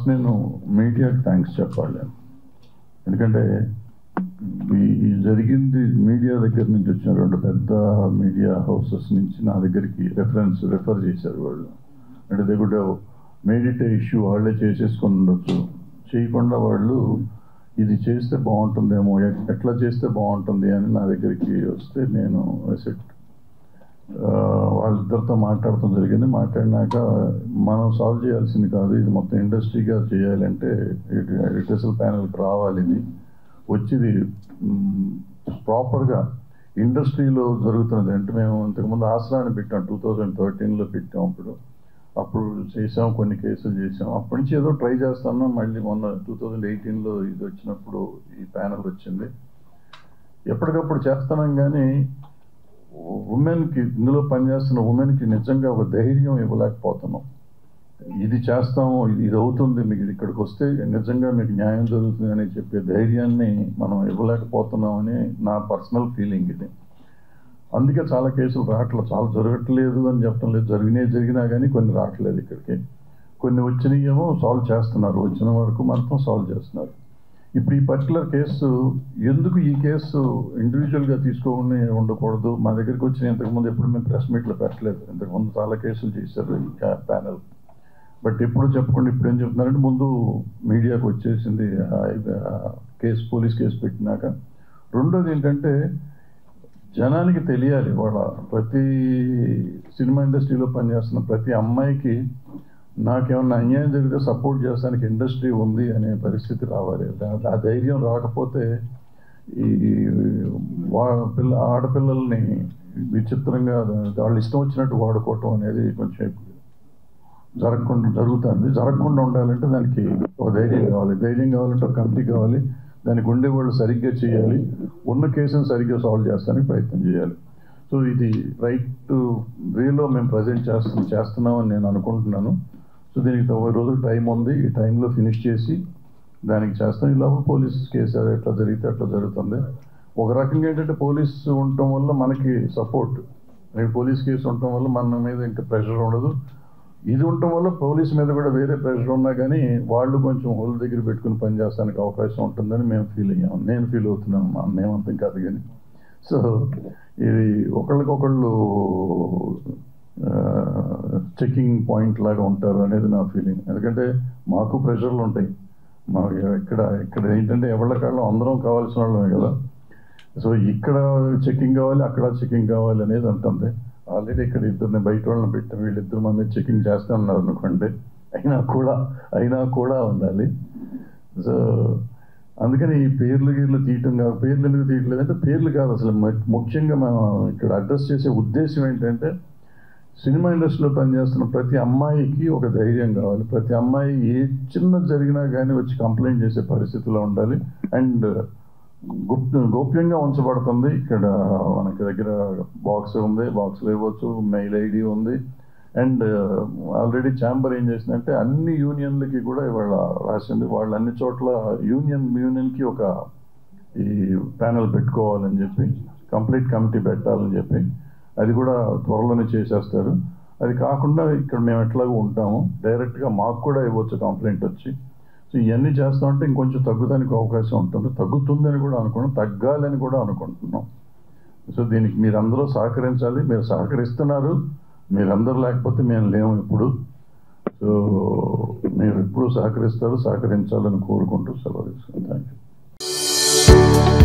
First నేను మీడియాకి thanks చెప్పాలి. ఎందుకంటే ఈ జరిగింది మీడియా దగ్గర నుంచి వచ్చిన 2 పెద్ద మీడియా హౌసెస్ నుంచి నా దగ్గరికి రెఫర్ చేశారు వాళ్ళు. అంటే they could have made it A issue, వాళ్ళే చేసేసుకొని ఉండొచ్చు. చేయకుండా వాళ్ళు ఇది చేస్తే బాగుంటుందేమో, ఎట్లా చేస్తే బాగుంటుంది అని నా దగ్గరికి వస్తే నేను వాళ్ళిద్దరితో మాట్లాడటం జరిగింది. మాట్లాడినాక మనం సాల్వ్ చేయాల్సింది కాదు, ఇది మొత్తం ఇండస్ట్రీగా చేయాలంటే ఎడిటోరియల్ ప్యానెల్కి రావాలి. ఇది వచ్చింది ప్రాపర్గా ఇండస్ట్రీలో జరుగుతున్నది. అంటే మేము ఇంతకుముందు ఆసరాన్ని పెట్టాం, 2013లో పెట్టాం. అప్పుడు చేసాం, కొన్ని కేసులు చేసాం. అప్పటి నుంచి ఏదో ట్రై చేస్తాను. మళ్ళీ మొన్న 2018లో ఇది వచ్చినప్పుడు ఈ ప్యానెల్ వచ్చింది. ఎప్పటికప్పుడు చేస్తున్నాం, కానీ ఉమెన్కి, ఇందులో పనిచేస్తున్న ఉమెన్కి నిజంగా ఒక ధైర్యం ఇవ్వలేకపోతున్నాం. ఇది చేస్తాము, ఇది అవుతుంది, మీకు ఇక్కడికి వస్తే నిజంగా మీకు న్యాయం జరుగుతుంది అని చెప్పే ధైర్యాన్ని మనం ఇవ్వలేకపోతున్నామని నా పర్సనల్ ఫీలింగ్ ఇది. అందుకే చాలా కేసులు రావట్లేదు, చాలా జరగట్లేదు అని చెప్పడం లేదు. జరిగినా కానీ కొన్ని రావట్లేదు ఇక్కడికి. కొన్ని వచ్చినాయేమో సాల్వ్ చేస్తున్నారు, వచ్చిన వరకు మాత్రం సాల్వ్ చేస్తున్నారు. ఇప్పుడు ఈ పర్టికులర్ కేసు ఎందుకు ఈ కేసు ఇండివిజువల్గా తీసుకోకుండా ఉండకూడదు? మా దగ్గరికి వచ్చిన ఇంతకుముందు ఎప్పుడు మేము ప్రెస్ మీట్లో పెట్టలేదు. ఇంతకుముందు చాలా కేసులు చేశారు ఈ ప్యానెల్. బట్ ఎప్పుడు చెప్పకుండా ఇప్పుడు ఏం చెప్తున్నారంటే, ముందు మీడియాకు వచ్చేసింది కేసు, పోలీస్ కేసు పెట్టినాక. రెండోది ఏంటంటే, జనానికి తెలియాలి, వాళ్ళ ప్రతి సినిమా ఇండస్ట్రీలో పనిచేస్తున్న ప్రతి అమ్మాయికి నాకేమన్నా అన్యాయం జరిగితే సపోర్ట్ చేస్తానికి ఇండస్ట్రీ ఉంది అనే పరిస్థితి రావాలి. ఆ ధైర్యం రాకపోతే ఈ ఆడపిల్లల్ని విచిత్రంగా వాళ్ళు ఇష్టం వచ్చినట్టు వాడుకోవటం అనేది కొంచెం జరగకుండా ఉండాలంటే దానికి ఒక ధైర్యం కావాలి. ధైర్యం కావాలంటే ఒక కమిటీ కావాలి, దానికి ఉండేవాళ్ళు సరిగ్గా చేయాలి, ఉన్న కేసును సరిగ్గా సాల్వ్ చేస్తానికి ప్రయత్నం చేయాలి. సో ఇది రైట్ వేలో మేము ప్రజెంట్ చేస్తున్నామని నేను అనుకుంటున్నాను. సో దీనికి 90 రోజులు టైం ఉంది. ఈ టైంలో ఫినిష్ చేసి దానికి చేస్తాం. ఇలా పోలీస్ కేసు ఎట్లా జరిగితే అట్లా జరుగుతుంది. ఒక రకంగా ఏంటంటే, పోలీసు ఉండటం వల్ల మనకి సపోర్ట్, పోలీస్ కేసు ఉండటం వల్ల మన మీద ఇంకా ప్రెషర్ ఉండదు. ఇది ఉండటం వల్ల పోలీస్ మీద కూడా వేరే ప్రెషర్ ఉన్నా కానీ వాళ్ళు కొంచెం హోల్ దగ్గర పెట్టుకుని పనిచేస్తానికి అవకాశం ఉంటుందని మేము ఫీల్ అయ్యాము. నేను ఫీల్ అవుతున్నాను, మేమంతం కాదు కానీ. సో ఇది ఒకళ్ళకొకళ్ళు చెకింగ్ పాయింట్ లాగా ఉంటారు అనేది నా ఫీలింగ్. ఎందుకంటే మాకు ప్రెషర్లు ఉంటాయి. మాకు ఇక్కడ ఏంటంటే ఎవరికాళ్ళు అందరం కావాల్సిన వాళ్ళమే కదా. సో ఇక్కడ చెకింగ్ కావాలి, అక్కడ చెకింగ్ కావాలి అనేది ఉంటుంది. ఆల్రెడీ ఇక్కడ ఇద్దరిని బయట వాళ్ళని పెట్టి వీళ్ళిద్దరు మా మీద చెకింగ్ చేస్తూ ఉన్నారు అనుకోండి, అయినా కూడా ఉండాలి. సో అందుకని ఈ పేర్లు తీయటం కాదు. పేర్లు ఎందుకు తీయట్లేదంటే, పేర్లు కాదు అసలు. ముఖ్యంగా మేము ఇక్కడ అడ్రస్ చేసే ఉద్దేశం ఏంటంటే, సినిమా ఇండస్ట్రీలో పనిచేస్తున్న ప్రతి అమ్మాయికి ఒక ధైర్యం కావాలి. ప్రతి అమ్మాయి ఏ చిన్న జరిగినా కానీ వచ్చి కంప్లైంట్ చేసే పరిస్థితిలో ఉండాలి. అండ్ గోప్యంగా ఉంచబడుతుంది. ఇక్కడ మనకి దగ్గర బాక్స్ ఉంది, బాక్స్లో ఇవ్వచ్చు, మెయిల్ ఐడి ఉంది. అండ్ ఆల్రెడీ ఛాంబర్ ఏం చేసిందంటే, అన్ని యూనియన్లకి కూడా ఇవాళ రాసింది. వాళ్ళు అన్ని చోట్ల యూనియన్కి ఒక ఈ ప్యానెల్ పెట్టుకోవాలని చెప్పి, కంప్లీట్ కమిటీ పెట్టాలని చెప్పి, అది కూడా త్వరలోనే చేసేస్తారు. అది కాకుండా ఇక్కడ మేము ఎట్లాగో ఉంటాము, డైరెక్ట్గా మాకు కూడా ఇవ్వచ్చు కంప్లైంట్ వచ్చి. సో ఇవన్నీ చేస్తామంటే ఇంకొంచెం తగ్గుదానికి అవకాశం ఉంటుంది. తగ్గుతుందని కూడా అనుకున్నాం, తగ్గాలని కూడా అనుకుంటున్నాం. సో దీనికి మీరందరూ సహకరించాలి. మీరు సహకరిస్తున్నారు, మీరందరూ లేకపోతే మేము లేము ఇప్పుడు. సో మీరు ఎప్పుడు సహకరించాలని కోరుకుంటూ సెలవు తీసుకుంటాను. Thank you.